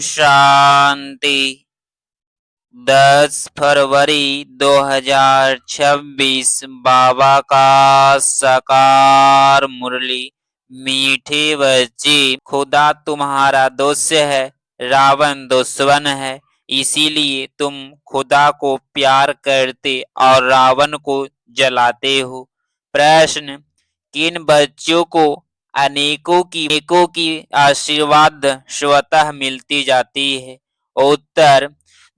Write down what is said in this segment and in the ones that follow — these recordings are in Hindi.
शांति। 10 फरवरी 2026 बाबा का साकार मुरली। मीठे बच्चे, खुदा तुम्हारा दोस्त है, रावण दुश्मन है, इसीलिए तुम खुदा को प्यार करते और रावण को जलाते हो। प्रश्न, किन बच्चों को अनेकों की आशीर्वाद स्वतः मिलती जाती है? उत्तर,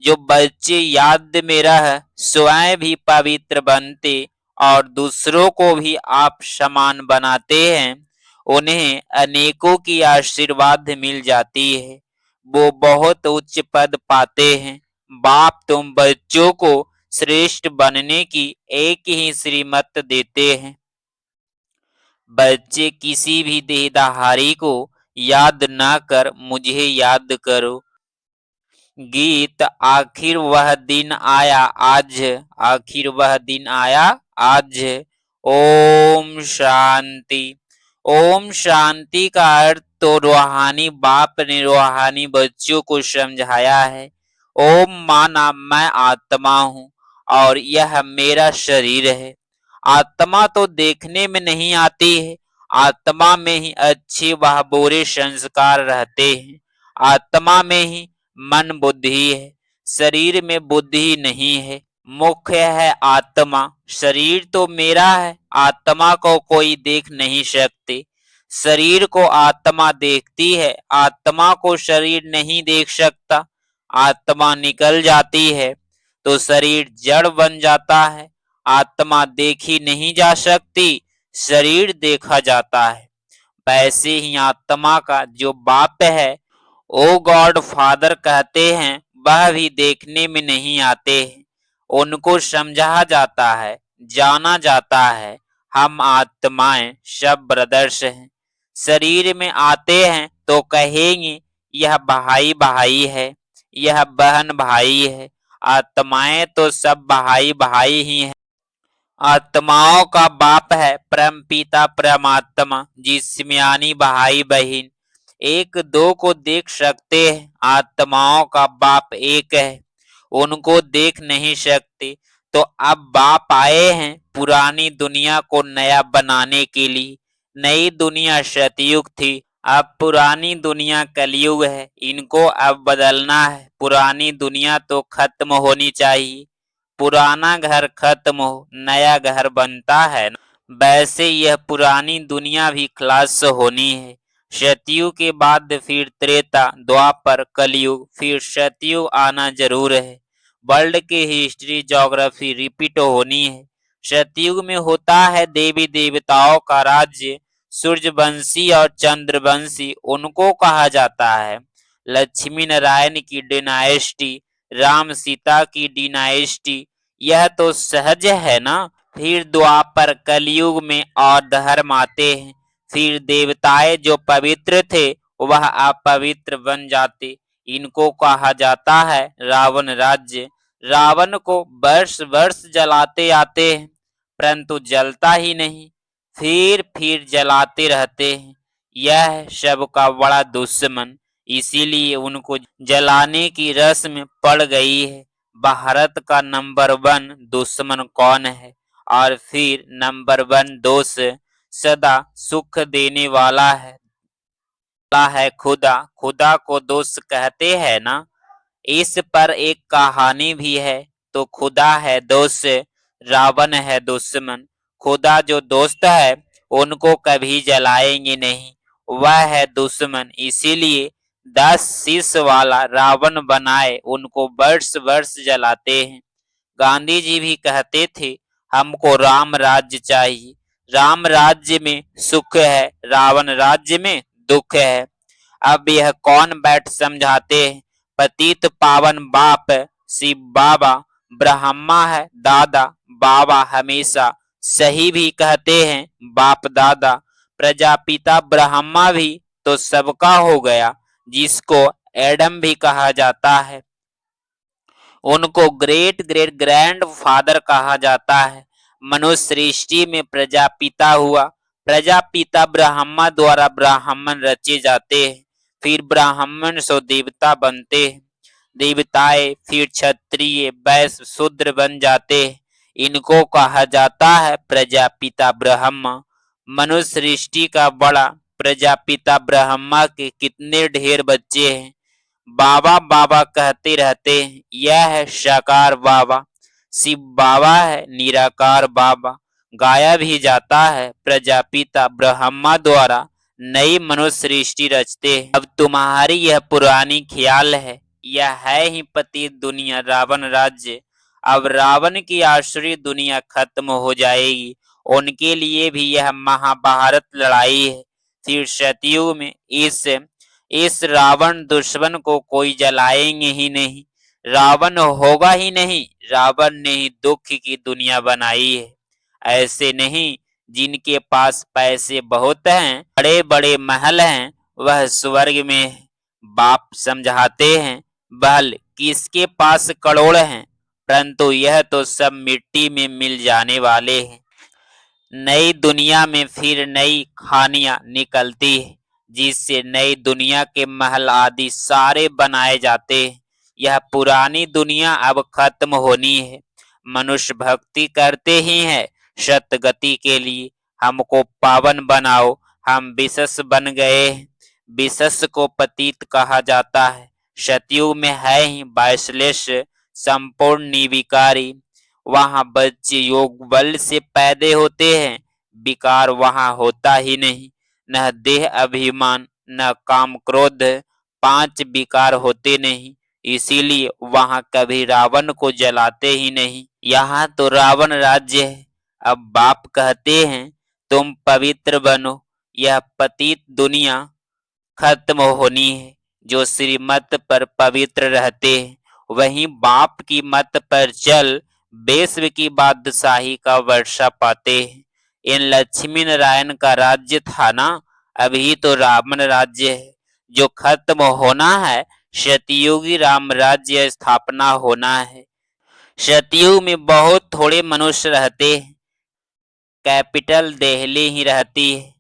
जो बच्चे याद में रह स्वयं भी पवित्र बनते और दूसरों को भी आप समान बनाते हैं, उन्हें अनेकों की आशीर्वाद मिल जाती है, वो बहुत उच्च पद पाते हैं। बाप तुम बच्चों को श्रेष्ठ बनने की एक ही श्रीमत देते हैं। बच्चे किसी भी देहधारी को याद ना कर मुझे याद करो। गीत, आखिर वह दिन आया आज, आखिर वह दिन आया आज। ओम शांति। ओम शांति का अर्थ तो रूहानी बाप ने रूहानी बच्चों को समझाया है। ओम माना मैं आत्मा हूँ और यह मेरा शरीर है। आत्मा तो देखने में नहीं आती है, आत्मा में ही अच्छे व बुरे संस्कार रहते हैं। आत्मा में ही मन बुद्धि है, शरीर में बुद्धि नहीं है। मुख्य है आत्मा, शरीर तो मेरा है, आत्मा को कोई देख नहीं सकते। शरीर को आत्मा देखती है, आत्मा को शरीर नहीं देख सकता। आत्मा निकल जाती है तो शरीर जड़ बन जाता है। आत्मा देखी नहीं जा सकती, शरीर देखा जाता है। वैसे ही आत्मा का जो बाप है, ओ गॉड फादर कहते हैं, वह भी देखने में नहीं आते हैं। उनको समझा जाता है, जाना जाता है। हम आत्माएं सब ब्रदर्स हैं। शरीर में आते हैं तो कहेंगे यह भाई भाई है, यह बहन भाई है। आत्माएं तो सब भाई भाई ही हैं। आत्माओं का बाप है परम पिता परमात्मा, जिसमें यानी भाई बहन एक दो को देख सकते हैं। आत्माओं का बाप एक है, उनको देख नहीं सकते। तो अब बाप आए हैं पुरानी दुनिया को नया बनाने के लिए। नई दुनिया सतयुग थी, अब पुरानी दुनिया कलयुग है। इनको अब बदलना है। पुरानी दुनिया तो खत्म होनी चाहिए। पुराना घर खत्म हो, नया घर बनता है। वैसे यह पुरानी दुनिया भी खलास होनी है। सतयुग के बाद फिर त्रेता, द्वापर, कलयुग, फिर सतयुग आना जरूर है। वर्ल्ड की हिस्ट्री ज्योग्राफी रिपीट होनी है। सतयुग में होता है देवी देवताओं का राज्य। सूर्यवंशी और चंद्रवंशी उनको कहा जाता है। लक्ष्मी नारायण की डिनाइस्टी, राम सीता की डिनाइस्टी, यह तो सहज है ना। फिर द्वापर कलयुग में और धर्म आते हैं। फिर देवताएं जो पवित्र थे वह अपवित्र बन जाते। इनको कहा जाता है रावण राज्य। रावण को वर्ष वर्ष जलाते आते हैं, परंतु जलता ही नहीं। फिर जलाते रहते हैं। यह है सबका बड़ा दुश्मन, इसीलिए उनको जलाने की रस्म पड़ गई है। भारत का नंबर 1 दुश्मन कौन है? और फिर नंबर 1 दोस्त सदा सुख देने वाला है खुदा। खुदा को दोस्त कहते हैं ना। इस पर एक कहानी भी है। तो खुदा है दोस्त, रावण है दुश्मन। खुदा जो दोस्त है उनको कभी जलाएंगे नहीं, वह है दुश्मन। इसीलिए 10 शीश वाला रावण बनाए उनको वर्ष वर्ष जलाते हैं। गांधी जी भी कहते थे हमको राम राज्य चाहिए। राम राज्य में सुख है, रावण राज्य में दुख है। अब यह कौन बैठ समझाते हैं? पतित पावन बाप शिव बाबा, ब्रह्मा है दादा। बाबा हमेशा सही भी कहते हैं, बाप दादा। प्रजापिता ब्रह्मा भी तो सबका हो गया, जिसको एडम भी कहा जाता है। उनको ग्रेट ग्रेट ग्रैंड फादर कहा जाता है। मनुष्य सृष्टि में प्रजापिता हुआ। प्रजापिता ब्रह्मा द्वारा ब्राह्मण रचे जाते हैं। फिर ब्राह्मण सो देवता बनते हैं, देवताएं फिर क्षत्रिय वैश्य शूद्र बन जाते हैं। इनको कहा जाता है प्रजापिता ब्रह्मा। मनुष्य सृष्टि का बड़ा प्रजापिता ब्रह्मा के कितने ढेर बच्चे हैं। बाबा बाबा कहते रहते हैं, यह है साकार बाबा। शिव बाबा है निराकार बाबा। गाया भी जाता है प्रजापिता ब्रह्मा द्वारा नई मनुष्य सृष्टि रचते हैं। अब तुम्हारी यह पुरानी ख्याल है, यह है ही पतित दुनिया रावण राज्य। अब रावण की आसुरी दुनिया खत्म हो जाएगी। उनके लिए भी यह महाभारत लड़ाई है। फिर सतयुग में इस रावण दुश्मन को कोई जलाएंगे ही नहीं। रावण होगा ही नहीं। रावण ने ही दुख की दुनिया बनाई है। ऐसे नहीं, जिनके पास पैसे बहुत हैं, बड़े बड़े महल हैं, वह स्वर्ग में है। बाप समझाते हैं, बल किसके पास करोड़ हैं, परंतु यह तो सब मिट्टी में मिल जाने वाले हैं। नई दुनिया में फिर नई खानियां निकलती है, जिससे नई दुनिया के महल आदि सारे बनाए जाते हैं। यह पुरानी दुनिया अब खत्म होनी है। मनुष्य भक्ति करते ही हैं सतगति के लिए। हमको पावन बनाओ, हम विशेष बन गए हैं। विशेष को पतित कहा जाता है। सतयुग में है ही बाइसलेश संपूर्ण निर्विकारी। वहां बच्चे योग बल से पैदा होते हैं। विकार वहां होता ही नहीं। न देह अभिमान, न काम क्रोध, पांच विकार होते नहीं। इसीलिए वहां कभी रावण को जलाते ही नहीं। यहाँ तो रावण राज्य है। अब बाप कहते हैं, तुम पवित्र बनो। यह पतित दुनिया खत्म होनी है। जो श्रीमत पर पवित्र रहते हैं, वही बाप की मत पर चल विश्व की बादशाही का वर्षा पाते हैं। इन लक्ष्मी नारायण का राज्य था ना, अभी तो रावण राज्य है जो खत्म होना है। सतयुगी राम राज्य स्थापना होना है। सतयुग में बहुत थोड़े मनुष्य रहते हैं। कैपिटल दिल्ली ही रहती है,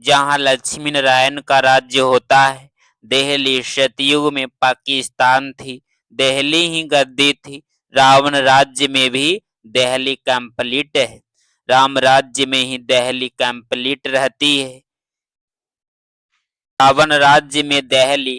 जहाँ लक्ष्मी नारायण का राज्य होता है। दिल्ली सतयुग में पाकिस्तान थी। दिल्ली ही गद्दी थी। रावण राज्य में भी दिल्ली कंप्लीट है। राम राज्य में ही दिल्ली कंप्लीट रहती है। रावण राज्य में दिल्ली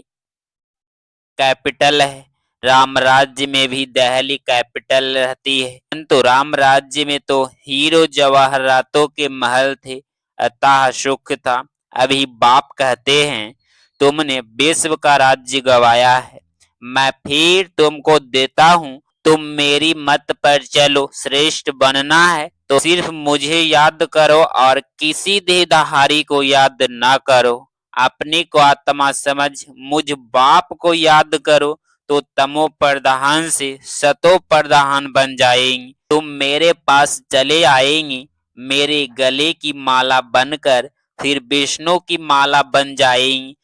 कैपिटल है। राम राज्य में भी दिल्ली कैपिटल रहती है। परंतु राम राज्य में तो हीरो जवाहरातों के महल थे, अतः सुख था। अभी बाप कहते हैं, तुमने विश्व का राज्य गवाया है, मैं फिर तुमको देता हूँ। तुम मेरी मत पर चलो। श्रेष्ठ बनना है तो सिर्फ मुझे याद करो और किसी देहधारी को याद ना करो। अपने को आत्मा समझ मुझ बाप को याद करो, तो तमो प्रधान से सतो प्रधान बन जाएंगी। तुम मेरे पास चले आएंगी, मेरे गले की माला बनकर फिर विष्णु की माला बन जाएंगी।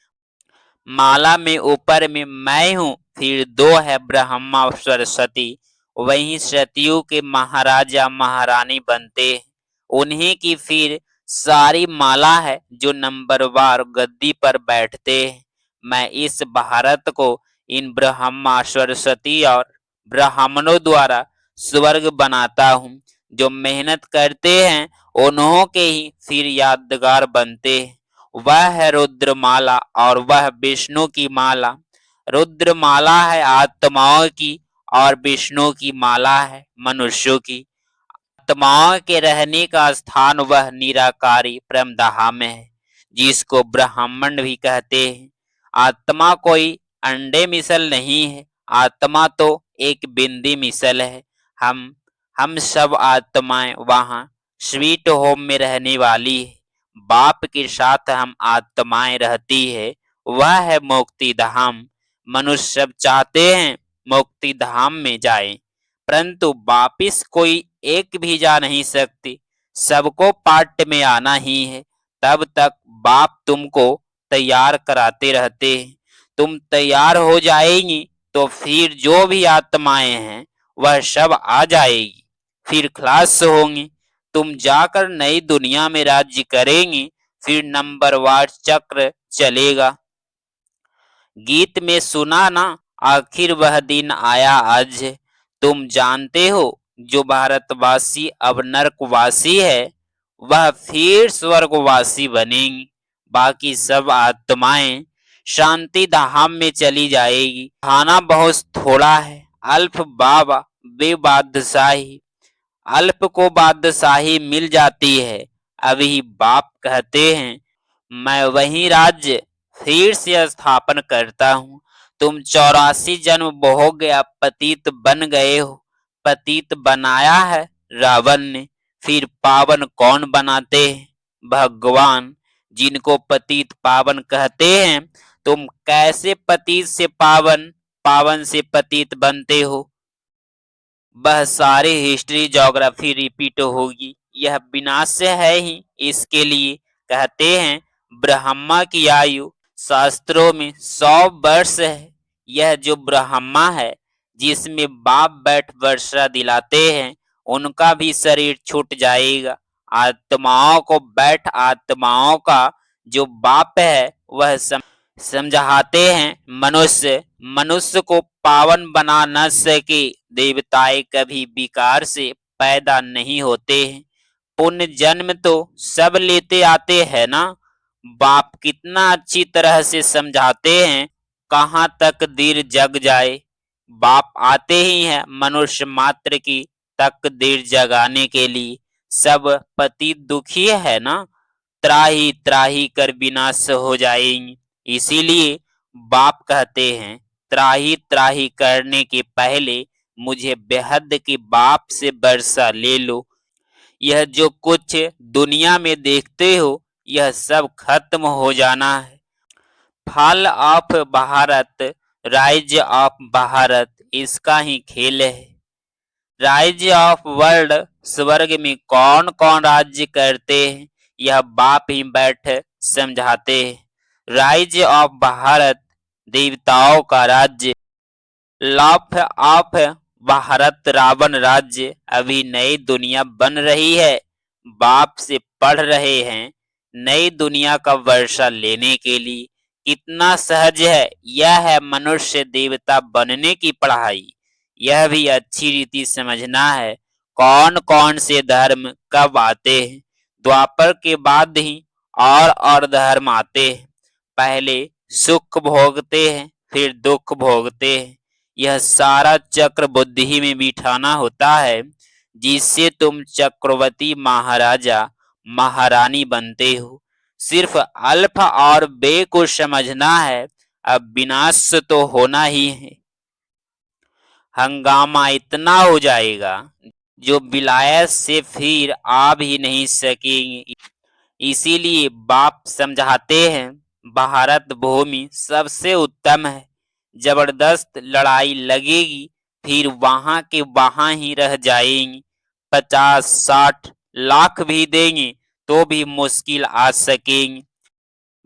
माला में ऊपर में मैं हूँ, फिर दो है ब्रह्मा सरस्वती। वहीं सतयुग के महाराजा महारानी बनते हैं। उन्हीं की फिर सारी माला है जो नंबरवार गद्दी पर बैठते हैं। मैं इस भारत को इन ब्रह्मा सरस्वती और ब्राह्मणों द्वारा स्वर्ग बनाता हूँ। जो मेहनत करते हैं उन्हों के ही फिर यादगार बनते हैं। वह है रुद्रमाला और वह विष्णु की माला। रुद्रमाला है आत्माओं की और विष्णु की माला है मनुष्यों की। आत्माओं के रहने का स्थान वह निराकारी परम धाम है, जिसको ब्रह्मांड भी कहते हैं। आत्मा कोई अंडे मिसल नहीं है। आत्मा तो एक बिंदी मिसल है। हम सब आत्माएं वहां स्वीट होम में रहने वाली है। बाप के साथ हम आत्माएं रहती है। वह है मुक्ति धाम। मनुष्य सब चाहते हैं मुक्ति धाम में जाए, परंतु वापिस कोई एक भी जा नहीं सकती। सबको पार्ट में आना ही है। तब तक बाप तुमको तैयार कराते रहते हैं। तुम तैयार हो जाएंगी तो फिर जो भी आत्माएं हैं वह सब आ जाएगी, फिर खलास होंगी। तुम जाकर नई दुनिया में राज्य करेंगी। फिर नंबरवार चक्र चलेगा। गीत में सुना ना, आखिर वह दिन आया आज। तुम जानते हो, जो भारतवासी अब नरकवासी है, वह फिर स्वर्गवासी बनेंगी। बाकी सब आत्माएं शांति धाम में चली जाएगी। खाना बहुत थोड़ा है, अल्प बाबा बेबादशाही। अल्प को बादशाही मिल जाती है। अभी बाप कहते हैं, मैं वही राज्य फिर से स्थापन करता हूँ। तुम 84 जन्म भोग गया पतित बन गए हो। पतित बनाया है रावण ने, फिर पावन कौन बनाते हैं? भगवान। जिनको पतित पावन कहते हैं, तुम कैसे पतित से पावन, पावन से पतित बनते हो? वह सारी हिस्ट्री ज्योग्राफी रिपीट होगी। यह विनाश है ही इसके लिए। कहते हैं ब्रह्मा की आयु शास्त्रों में 100 वर्ष है। यह जो ब्रह्मा है, जिसमें बाप बैठ वर्षा दिलाते हैं, उनका भी शरीर छूट जाएगा। आत्माओं को बैठ आत्माओं का जो बाप है, वह समझाते हैं मनुष्य मनुष्य को पावन बना न सके। देवताएं कभी विकार से पैदा नहीं होते हैं। पुण्य जन्म तो सब लेते आते हैं ना। बाप कितना अच्छी तरह से समझाते हैं, कहाँ तकदीर जग जाए। बाप आते ही हैं मनुष्य मात्र की तकदीर जगाने के लिए। सब पति दुखी है ना, त्राही त्राही कर विनाश हो जाएंगे। इसीलिए बाप कहते हैं, त्राही त्राही करने के पहले मुझे बेहद की बाप से वर्षा ले लो। यह जो कुछ दुनिया में देखते हो, यह सब खत्म हो जाना है। Fall of Bharat, rise of Bharat, इसका ही खेल है। राज्य ऑफ वर्ल्ड, स्वर्ग में कौन कौन राज्य करते हैं, यह बाप ही बैठ समझाते हैं। राज्य ऑफ भारत, देवताओं का राज्य। लॉफ ऑफ भारत, रावण राज्य। अभी नई दुनिया बन रही है। बाप से पढ़ रहे हैं नई दुनिया का वर्षा लेने के लिए। कितना सहज है। यह है मनुष्य देवता बनने की पढ़ाई। यह भी अच्छी रीति समझना है, कौन कौन से धर्म कब आते हैं। द्वापर के बाद ही और धर्म आते हैं। पहले सुख भोगते हैं, फिर दुख भोगते हैं। यह सारा चक्र बुद्धि में बिठाना होता है, जिससे तुम चक्रवर्ती महाराजा महारानी बनते हो। सिर्फ अल्फ और बे को समझना है। अब विनाश तो होना ही है। हंगामा इतना हो जाएगा, जो विलायत से फिर आ भी नहीं सकेंगे। इसीलिए बाप समझाते हैं, भारत भूमि सबसे उत्तम है। जबरदस्त लड़ाई लगेगी, फिर वहां के वहां ही रह जाएंगे। 50-60 लाख भी देंगे तो भी मुश्किल आ सकेंगे।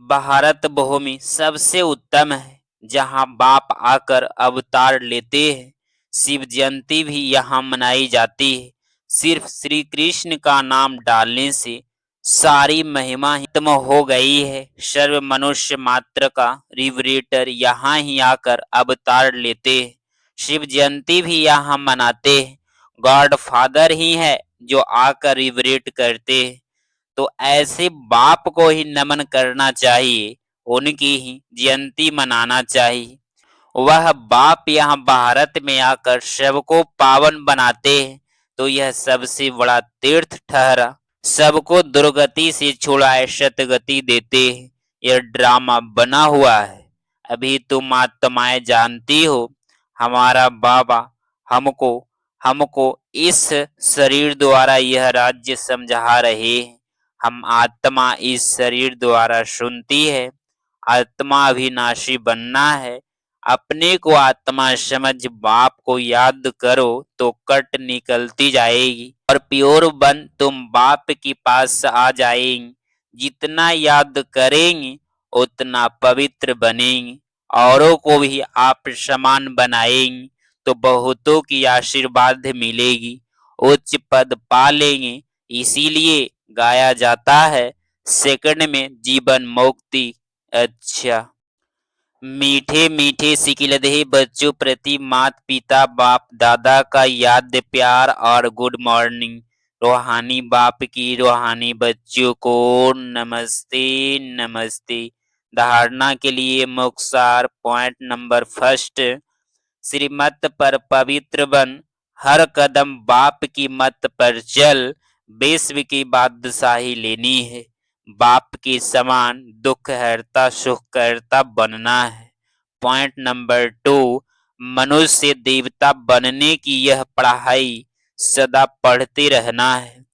भारत भूमि सबसे उत्तम है, जहां बाप आकर अवतार लेते हैं। शिव जयंती भी यहाँ मनाई जाती है। सिर्फ श्री कृष्ण का नाम डालने से सारी महिमा ही खत्म हो गई है। सर्व मनुष्य मात्र का रिवरेटर यहाँ ही आकर अवतार लेते हैं। शिव जयंती भी यहाँ मनाते हैं। गॉड फादर ही है जो आकर रिवरेट करते हैं। तो ऐसे बाप को ही नमन करना चाहिए, उनकी ही जयंती मनाना चाहिए। वह बाप यहाँ भारत में आकर सबको पावन बनाते हैं, तो यह सबसे बड़ा तीर्थ ठहरा। सबको दुर्गति से छुड़ाए सतगति देते हैं। यह ड्रामा बना हुआ है। अभी तुम आत्माएं जानती हो, हमारा बाबा हमको हमको इस शरीर द्वारा यह राज्य समझा रहे हैं। हम आत्मा इस शरीर द्वारा सुनती है। आत्मा अविनाशी बनना है। अपने को आत्मा समझ बाप को याद करो तो कट निकलती जाएगी, और प्योर बन तुम बाप के पास आ जाएंगे। जितना याद करेंगे उतना पवित्र बनेंगे, औरों को भी आप समान बनाएंगे, तो बहुतों की आशीर्वाद मिलेगी, उच्च पद पा लेंगे। इसीलिए गाया जाता है, सेकंड में जीवन मुक्ति। अच्छा। मीठे मीठे सिकिलधे बच्चों प्रति माता पिता बाप दादा का याद प्यार और गुड मॉर्निंग। रूहानी बाप की रूहानी बच्चों को नमस्ते नमस्ते। धारणा के लिए मुख्तार पॉइंट नंबर फर्स्ट, श्रीमत पर पवित्र बन, हर कदम बाप की मत पर चल, विश्व की बादशाही लेनी है, बाप के समान दुख हरता सुख करता बनना है। पॉइंट नंबर टू, मनुष्य देवता बनने की यह पढ़ाई सदा पढ़ते रहना है,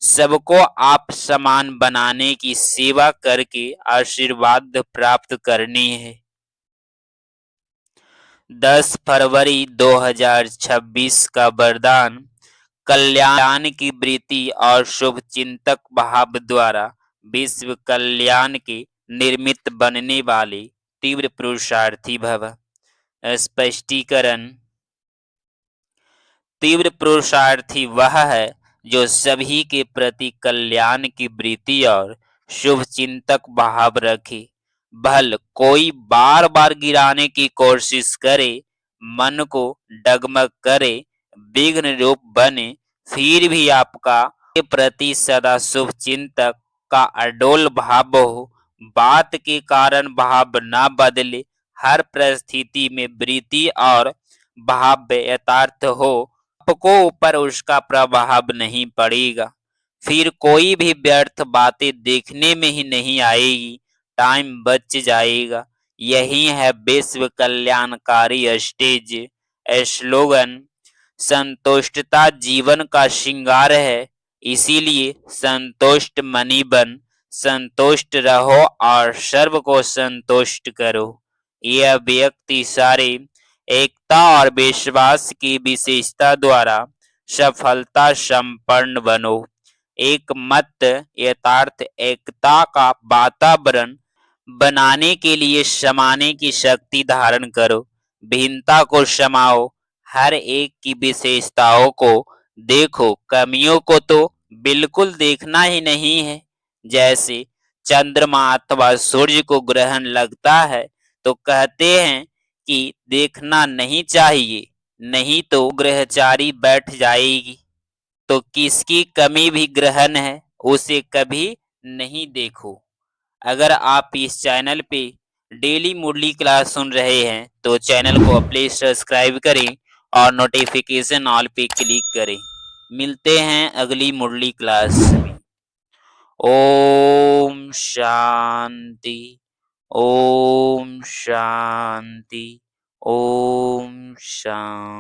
सबको आप समान बनाने की सेवा करके आशीर्वाद प्राप्त करनी है। 10 फरवरी 2026 का वरदान, कल्याण की वृत्ति और शुभ चिंतक भाव द्वारा विश्व कल्याण के निर्मित बनने वाले तीव्र पुरुषार्थी भव। स्पष्टीकरण, तीव्र पुरुषार्थी वह है जो सभी के प्रति कल्याण की वृत्ति और शुभ चिंतक भाव रखे। भल कोई बार बार गिराने की कोशिश करे, मन को डगमग करे, विघ्न रूप बने, फिर भी आपका के प्रति सदा शुभ चिंतक का अडोल भाव हो, बात के कारण भाव न बदले, हर परिस्थिति में वृत्ति और भाव यथार्थ हो, आपको ऊपर उसका प्रभाव नहीं पड़ेगा, फिर कोई भी व्यर्थ बातें देखने में ही नहीं आएगी, टाइम बच जाएगा। यही है विश्व कल्याणकारी स्टेज स्लोगन। संतुष्टता जीवन का श्रृंगार है, इसीलिए संतुष्ट मनी बन, संतुष्ट रहो और सर्व को संतुष्ट करो। यह व्यक्ति सारे एकता और विश्वास की विशेषता द्वारा सफलता संपन्न बनो। एक मत यथार्थ एकता का वातावरण बनाने के लिए समाने की शक्ति धारण करो, भिन्नता को समाओ, हर एक की विशेषताओं को देखो, कमियों को तो बिल्कुल देखना ही नहीं है। जैसे चंद्रमा अथवा सूर्य को ग्रहण लगता है तो कहते हैं कि देखना नहीं चाहिए, नहीं तो ग्रहचारी बैठ जाएगी। तो किसकी कमी भी ग्रहण है उसे कभी नहीं देखो। अगर आप इस चैनल पे डेली मुरली क्लास सुन रहे हैं तो चैनल को प्लीज सब्सक्राइब करें और नोटिफिकेशन ऑल पे क्लिक करें। मिलते हैं अगली मुरली क्लास में। ओम शांति, ओम शांति, ओम शांति।